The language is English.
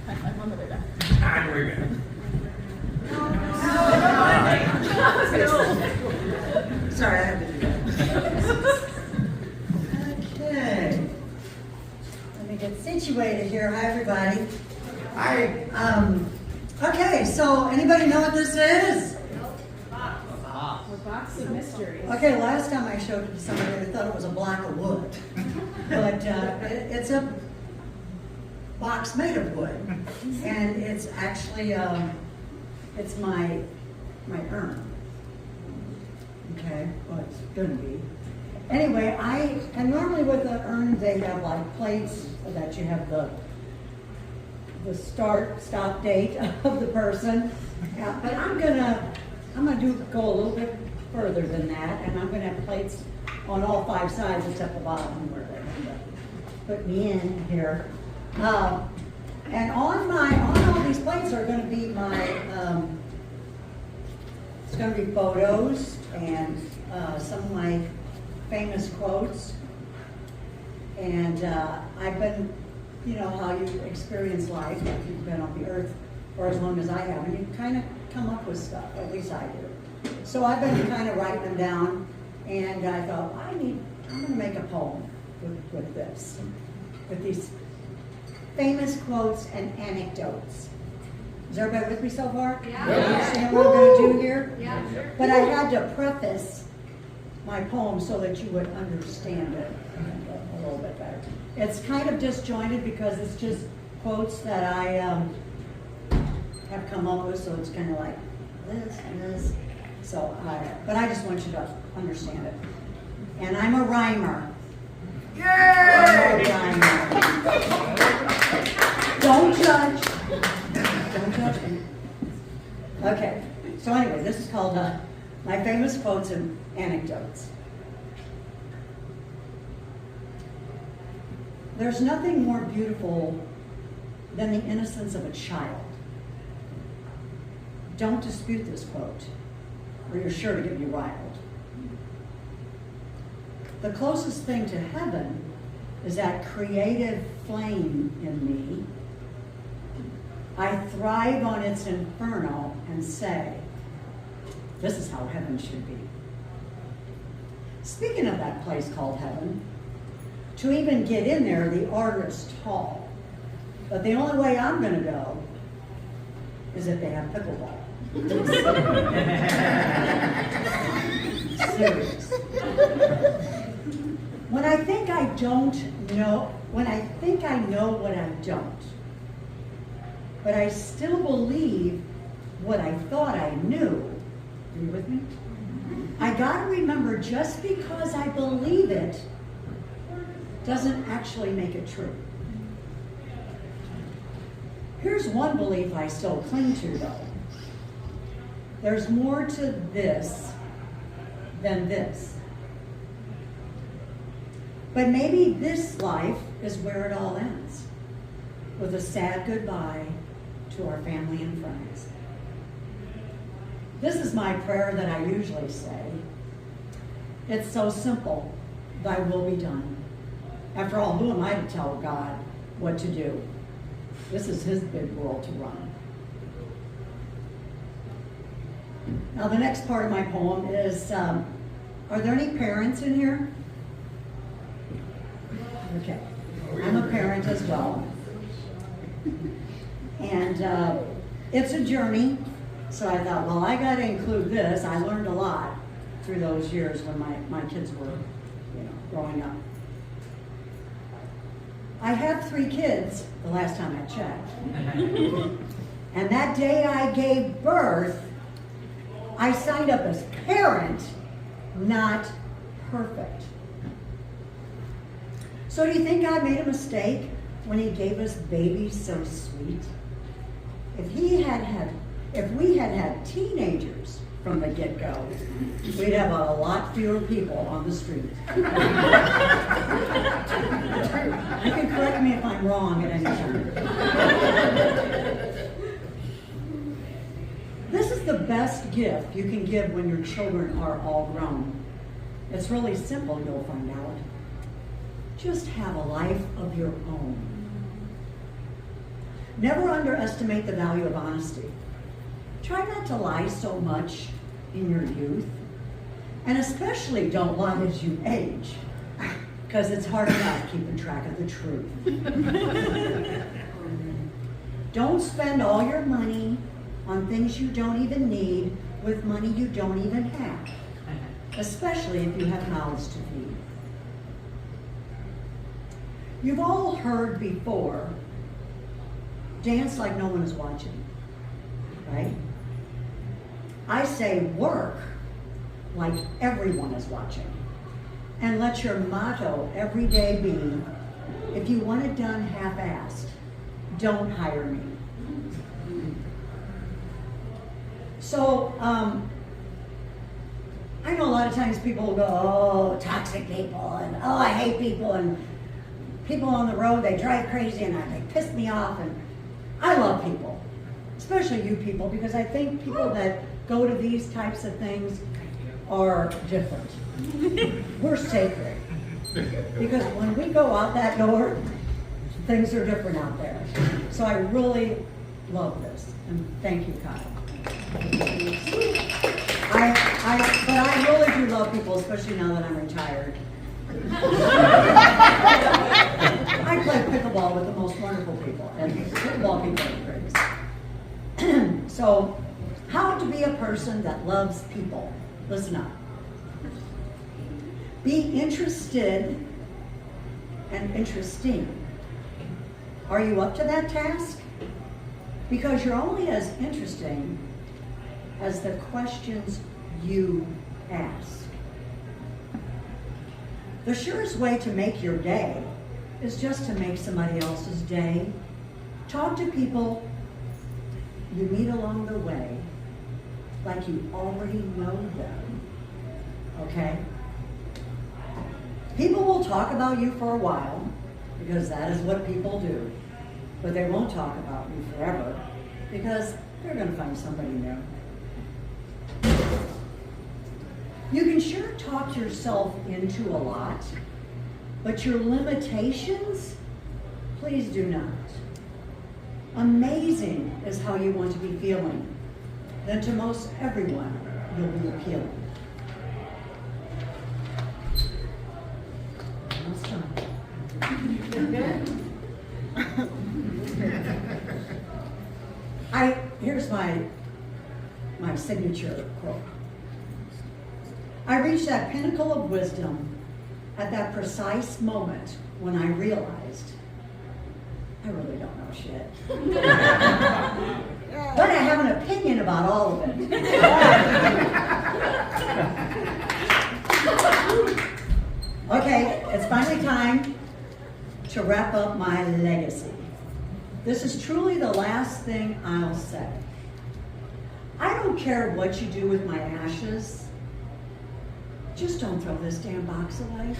I'm on the way back. And we're good. Sorry, I had to do that. Okay. Let me get situated here. Hi, everybody. Hi. Okay, so anybody know what this is? We're Box of Mysteries. Okay, last time I showed it to somebody, they thought it was a block of wood. But it's a box made of wood. And it's actually, it's my urn. Okay, well, it's gonna be. Anyway, and normally with the urn, they have like plates that you have the stop date of the person. But I'm gonna go a little bit further than that, and I'm gonna have plates on all 5 sides except the bottom where they end up. Put me in here. And on all these plates are gonna be it's gonna be photos and some of my famous quotes. And I've been, you know how you experience life if you've been on the earth for as long as I have, and you kind of come up with stuff, at least I do. So I've been kind of writing them down, and I thought, I'm gonna make a poem with this, with these famous quotes and anecdotes. Is everybody with me so far? Yeah. You understand what I'm gonna do here? Yeah, sure. But I had to preface my poem so that you would understand it a little bit better. It's kind of disjointed because it's just quotes that I have come up with, so it's kind of like this and this. But I just want you to understand it. And I'm a rhymer. Yay! I'm a rhymer. Don't judge. Don't judge me. Okay. So anyway, this is called My Famous Quotes and Anecdotes. There's nothing more beautiful than the innocence of a child. Don't dispute this quote, or you're sure to get me riled. The closest thing to heaven is that creative flame in me. I thrive on its inferno and say, this is how heaven should be. Speaking of that place called heaven, to even get in there, the order is tall. But the only way I'm going to go is if they have pickleball. Serious. When I think I know what I don't, but I still believe what I thought I knew. Are you with me? I gotta remember, just because I believe it doesn't actually make it true. Here's one belief I still cling to, though. There's more to this than this. But maybe this life is where it all ends, with a sad goodbye to our family and friends. This is my prayer that I usually say. It's so simple, thy will be done. After all, who am I to tell God what to do? This is his big world to run. Now the next part of my poem is, are there any parents in here? Okay, I'm a parent as well. And it's a journey, so I thought, well, I got to include this. I learned a lot through those years when my kids were, growing up. I have 3 kids, the last time I checked. And that day I gave birth, I signed up as parent, not perfect. So do you think God made a mistake when he gave us babies so sweet? If we had had teenagers from the get-go, we'd have a lot fewer people on the street. You can correct me if I'm wrong at any time. This is the best gift you can give when your children are all grown. It's really simple, you'll find out. Just have a life of your own. Never underestimate the value of honesty. Try not to lie so much in your youth, and especially don't lie as you age, because it's hard enough keeping track of the truth. Don't spend all your money on things you don't even need with money you don't even have, especially if you have mouths to feed. You've all heard before, dance like no one is watching, right? I say work like everyone is watching. And let your motto every day be, if you want it done half-assed, don't hire me. So, I know a lot of times people will go, oh, toxic people, and oh, I hate people, and people on the road, they drive crazy, and they piss me off, and I love people, especially you people, because I think people that go to these types of things are different. We're sacred. Because when we go out that door, things are different out there. So I really love this, and thank you, Kyle. But I really do love people, especially now that I'm retired. I play pickleball with the most wonderful people, and pickleball people are great. So, how to be a person that loves people. Listen up. Be interested and interesting. Are you up to that task? Because you're only as interesting as the questions you ask. The surest way to make your day is just to make somebody else's day. Talk to people you meet along the way like you already know them, okay? People will talk about you for a while, because that is what people do, but they won't talk about you forever, because they're gonna find somebody new. You can sure talk yourself into a lot, but your limitations, please do not. Amazing is how you want to be feeling. Then to most everyone, you'll be appealing. Almost done. Here's my signature quote. I reached that pinnacle of wisdom at that precise moment when I realized I really don't know shit. But I have an opinion about all of it. Okay, it's finally time to wrap up my legacy. This is truly the last thing I'll say. I don't care what you do with my ashes. Just don't throw this damn box away.